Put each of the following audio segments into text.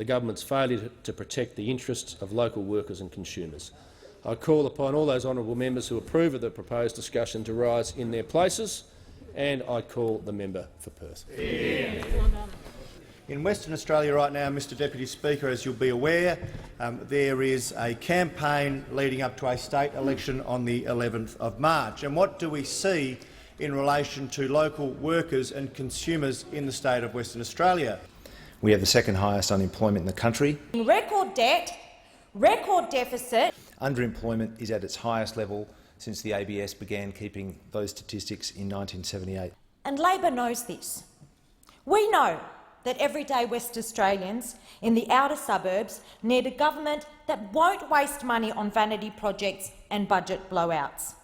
the government's failure to protect the interests of local workers and consumers. I call upon all those honourable members who approve of the proposed discussion to rise in their places, and I call the member for Perth. In Western Australia right now, Mr Deputy Speaker, as you'll be aware, there is a campaign leading up to a state election on the 11th of March. And what do we see in relation to local workers and consumers in the state of Western Australia? We have the second highest unemployment in the country. Record debt, record deficit. Underemployment is at its highest level since the ABS began keeping those statistics in 1978. And Labor knows this. We know that everyday West Australians in the outer suburbs need a government that won't waste money on vanity projects and budget blowouts.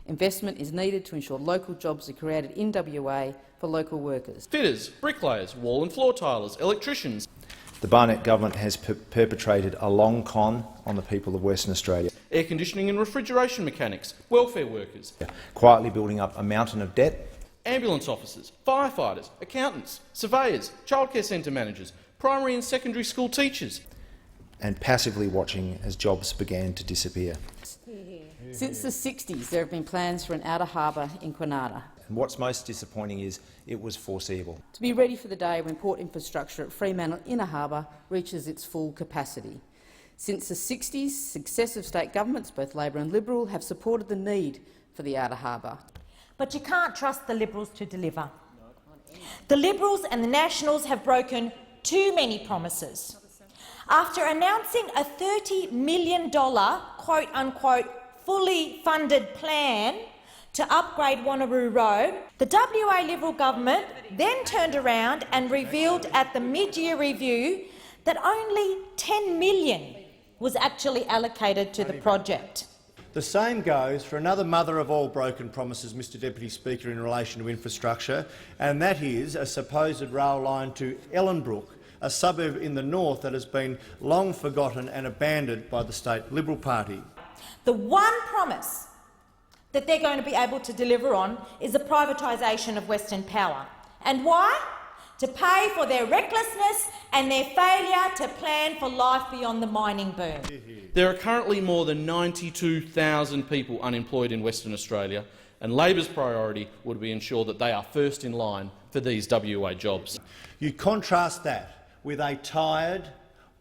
Investment is needed to ensure local jobs are created in WA for local workers. Fitters, bricklayers, wall and floor tilers, electricians. The Barnett government has perpetrated a long con on the people of Western Australia. Air conditioning and refrigeration mechanics, welfare workers. Quietly building up a mountain of debt. Ambulance officers, firefighters, accountants, surveyors, childcare centre managers, primary and secondary school teachers. And passively watching as jobs began to disappear. Since the 60s, there have been plans for an outer harbour in Kwinana. And what's most disappointing is it was foreseeable. To be ready for the day when port infrastructure at Fremantle Inner Harbour reaches its full capacity. Since the 60s, successive state governments, both Labor and Liberal, have supported the need for the outer harbour. But you can't trust the Liberals to deliver. The Liberals and the Nationals have broken too many promises. After announcing a $30 million quote-unquote fully funded plan to upgrade Wanneroo Road, the WA Liberal government then turned around and revealed at the mid-year review that only $10 million was actually allocated to the project. The same goes for another mother of all broken promises, Mr Deputy Speaker, in relation to infrastructure, and that is a supposed rail line to Ellenbrook, a suburb in the north that has been long forgotten and abandoned by the state Liberal Party. The one promise that they're going to be able to deliver on is the privatisation of Western Power. And why? To pay for their recklessness and their failure to plan for life beyond the mining boom. There are currently more than 92,000 people unemployed in Western Australia, and Labor's priority would be ensure that they are first in line for these WA jobs. You contrast that with a tired,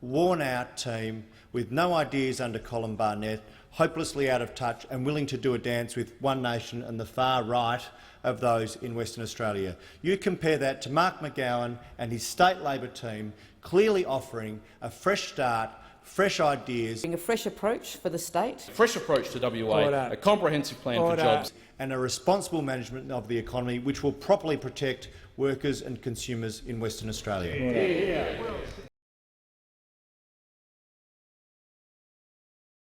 worn-out team with no ideas under Colin Barnett, hopelessly out of touch and willing to do a dance with One Nation and the far right of those in Western Australia. You compare that to Mark McGowan and his state Labor team clearly offering a fresh start, fresh ideas, A fresh approach for the state. Fresh approach to WA, a comprehensive plan for jobs, and a responsible management of the economy which will properly protect workers and consumers in Western Australia.